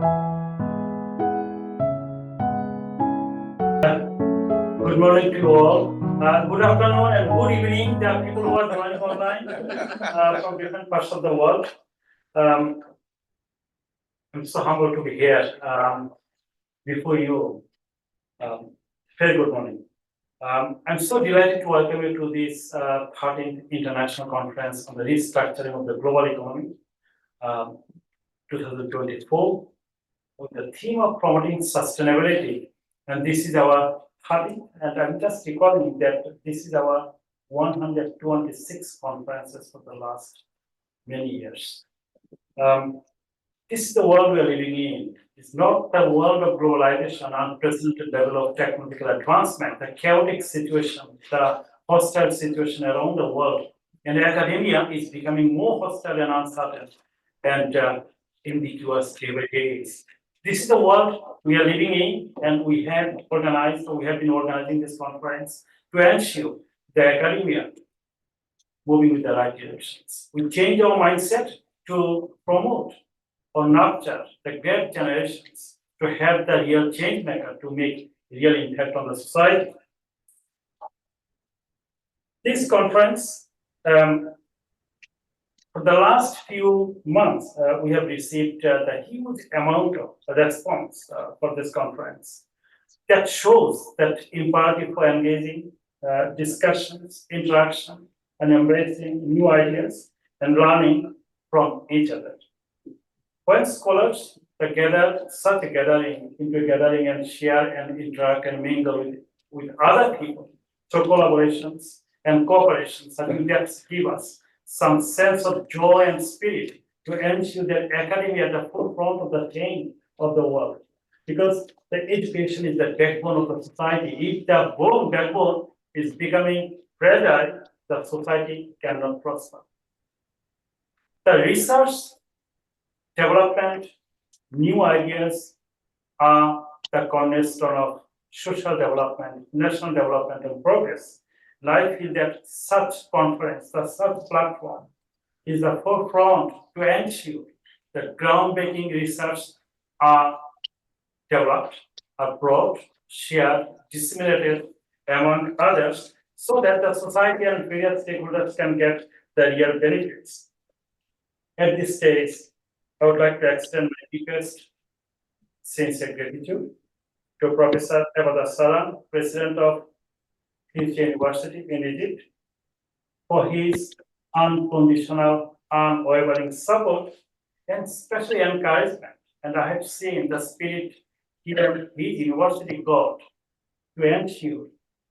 Good morning to you all. Good afternoon and good evening to people who are joining online from different parts of the world. I'm so humbled to be here before you. Very good morning. I'm so delighted to welcome you to this 13th International Conference on the Restructuring of the Global Economy 2024 with the theme of promoting sustainability. And this is our 13th, and I'm just recalling that this is our 126 conferences for the last many years. This is the world we are living in. It's not the world of globalization, unprecedented level of technological advancement, the chaotic situation, the hostile situation around the world. And academia is becoming more hostile and uncertain and ambiguous every day. This is the world we are living in, and we have been organizing this conference to ensure the academia moving with the right directions. We change our mindset to promote or nurture the great generations to have the real change maker to make real impact on the society. This conference, for the last few months, we have received the huge amount of response for this conference. That shows that imperative for engaging discussions, interaction, and embracing new ideas and learning from each other. When scholars gather such a gathering into a gathering and share and interact and mingle with other people through collaborations and cooperations, I think that give us some sense of joy and spirit to ensure that academia at the forefront of the change of the world. Because the education is the backbone of the society. If the backbone is becoming fragile, the society cannot prosper. The research, development, new ideas are the cornerstone of social development, national development, and progress. And I feel that such conference, such platform is the forefront to ensure that groundbreaking research are developed, are brought, shared, disseminated among others, so that the society and various stakeholders can get the real benefits. At this stage, I would like to extend my deepest sincere gratitude to Professor Datta Saran, President of his university in Egypt, for his unconditional, unwavering support and especially encouragement. And I have seen the spirit here his university got to ensure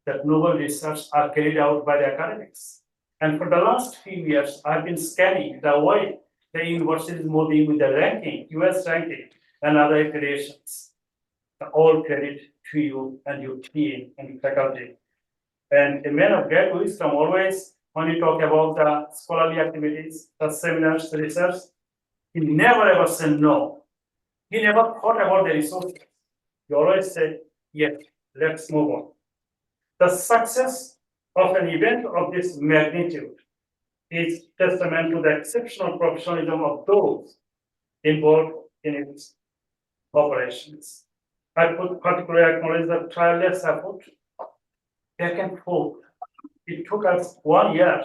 that noble research are carried out by the academics. And for the last few years, I've been scanning the way the university is moving with the ranking, US ranking, and other accreditations. All credit to you and your team and faculty. And a man of great wisdom, always when you talk about the scholarly activities, the seminars, the research, he never ever said no. He never thought about the resources. He always said, yes, let's move on. The success of an event of this magnitude is testament to the exceptional professionalism of those involved in its operations. I would particularly acknowledge the tireless effort back and forth. It took us 1 year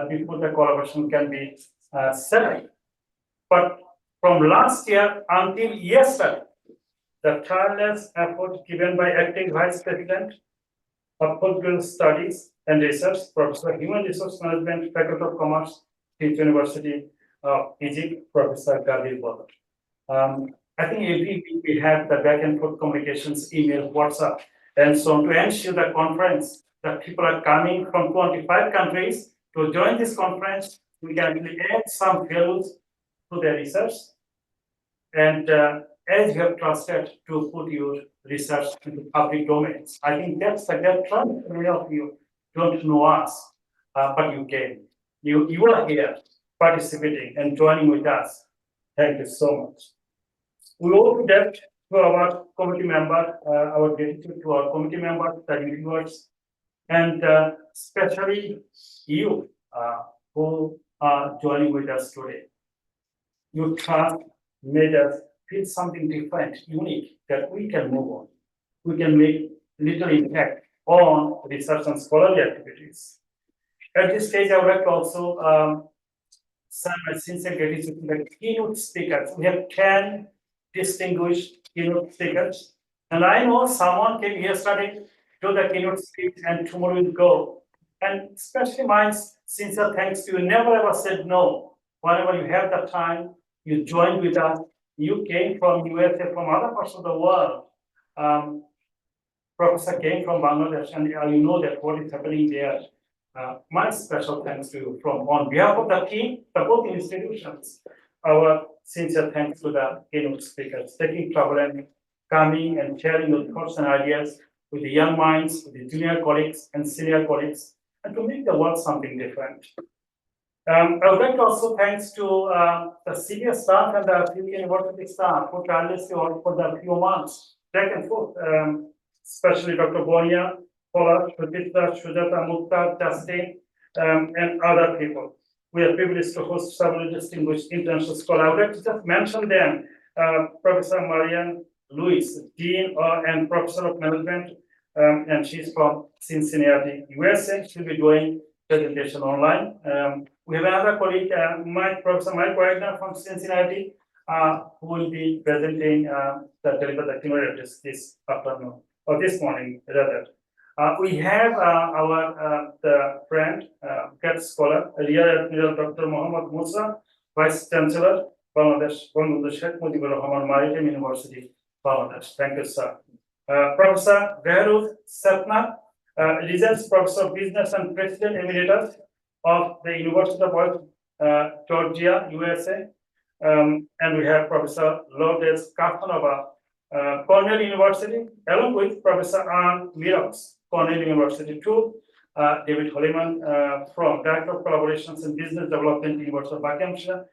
before the collaboration can be settled. But from last year until yesterday, the tireless effort given by acting Vice President of Postgraduate Studies and Research, Professor Human Resource Management, Faculty of Commerce, State University of Egypt, Professor Gadir Bodor. I think every week we have the back and forth communications, email, WhatsApp, and so on to ensure the conference that people are coming from 25 countries to join this conference. We can actually add some values to their research. And as you have trusted to put your research into public domains, I think that's the great trust. Many of you don't know us, but you came. You are here participating and joining with us. Thank you so much. We owe that to our committee member, our gratitude to our committee members, the reviewers, and especially you who are joining with us today. Your trust made us feel something different, unique, that we can move on. We can make little impact on research and scholarly activities. At this stage, I would like to also send my sincere gratitude to the keynote speakers. We have 10 distinguished keynote speakers. And I know someone came yesterday to the keynote speech and tomorrow will go. And especially my sincere thanks to you. Never ever said no. Whenever you have the time, you joined with us. You came from USA, from other parts of the world. Professor came from Bangladesh, and you know that what is happening there. My special thanks to you from on behalf of the team, the both institutions. Our sincere thanks to the keynote speakers, taking trouble and coming and sharing your thoughts and ideas with the young minds, with the junior colleagues and senior colleagues, and to make the world something different. I would like to also thanks to the CBER staff and the field university staff who tirelessly worked for the few months, back and forth, especially Dr. Bonia, Paula, Shudita, Shujata, Mukta, Justin, and other people. We are privileged to host several distinguished international scholars. I would like to just mention them, Professor Marianne Lewis, Dean and Professor of Management, and she's from Cincinnati, USA. She'll be doing presentation online. We have another colleague, Professor Mike Wagner from Cincinnati, who will be presenting deliver the keynote address this afternoon, or this morning, rather. We have our the friend, guest scholar, Rear Admiral Dr. Mohammad Musa, Vice Chancellor, Bangladesh Sheikh Mujibur Rahman Maritime University, Bangladesh. Thank you, sir. Professor Behruz Satna, Regent Professor of Business and President Emeritus of the University of Georgia, USA. And we have Professor Lourdes Kafanova, Cornell University, along with Professor Anne Mirox, Cornell University too. David Holliman from Director of Collaborations and Business Development, University of Buckinghamshire.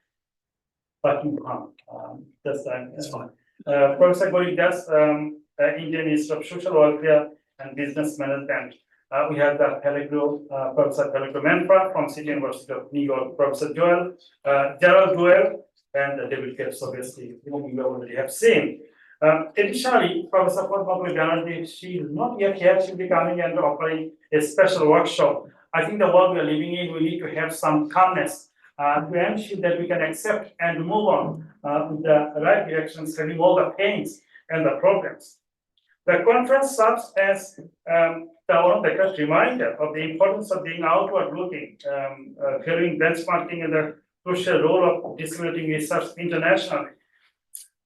Buckingham, that's fine. Professor Gorik Das, Indian Institute of Social Welfare and Business Management. We have the Professor Pellegro Menfra from City University of New York, Professor Gerald Duell, and David Capes, obviously, whom you already have seen. Additionally, Professor Padma Banerjee, she is not yet here. She'll be coming and offering a special workshop. I think the world we are living in, we need to have some calmness to ensure that we can accept and move on with the right direction, studying all the pains and the problems. The conference serves as one of the first reminder of the importance of being outward-looking, valuing benchmarking and the crucial role of disseminating research internationally.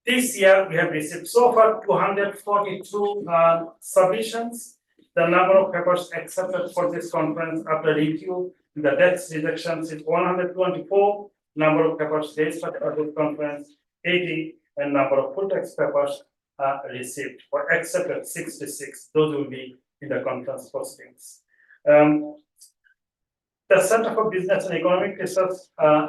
This year, we have received so far 242 submissions. The number of papers accepted for this conference after review, the text rejections is 124, number of papers raised for this conference 80, and number of full text papers received or accepted 66. Those will be in the conference postings. The Center for Business and Economic Research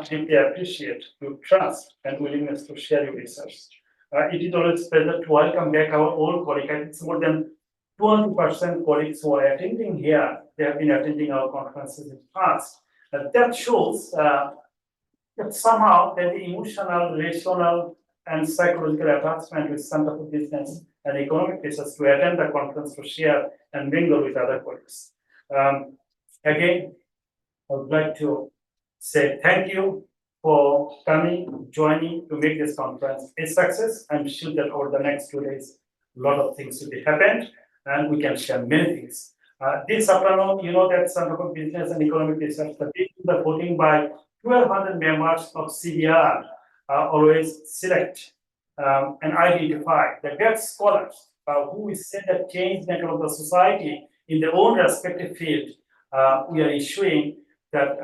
deeply appreciate your trust and willingness to share your research. It is always a pleasure to welcome back our old colleagues. It's more than 20% colleagues who are attending here. They have been attending our conferences in the past. That shows that somehow that the emotional, rational, and psychological attachment with Center for Business and Economic Research to attend the conference to share and mingle with other colleagues. Again, I would like to say thank you for coming, joining to make this conference a success. I'm sure that over the next 2 days, a lot of things will be happened and we can share many things. This afternoon, you know that Center for Business and Economic Research, the voting by 1,200 members of CBER always select and identify the best scholars who is said that change the of the society in their own respective field. We are issuing that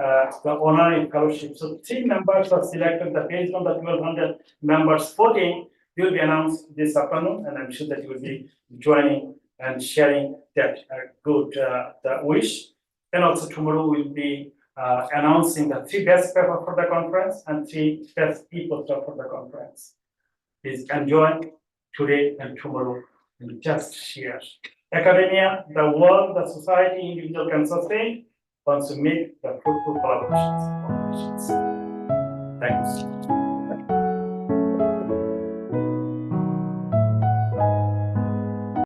the honorary fellowship. So 3 members are selected based on the 1,200 members voting will be announced this afternoon, and I'm sure that you will be joining and sharing that good wish. And also tomorrow we'll be announcing the 3 best papers for the conference and 3 best e-poster for the conference. Please enjoy today and tomorrow and just share. Academia, the world, the society, individual can sustain once we make the fruitful collaborations. Thanks.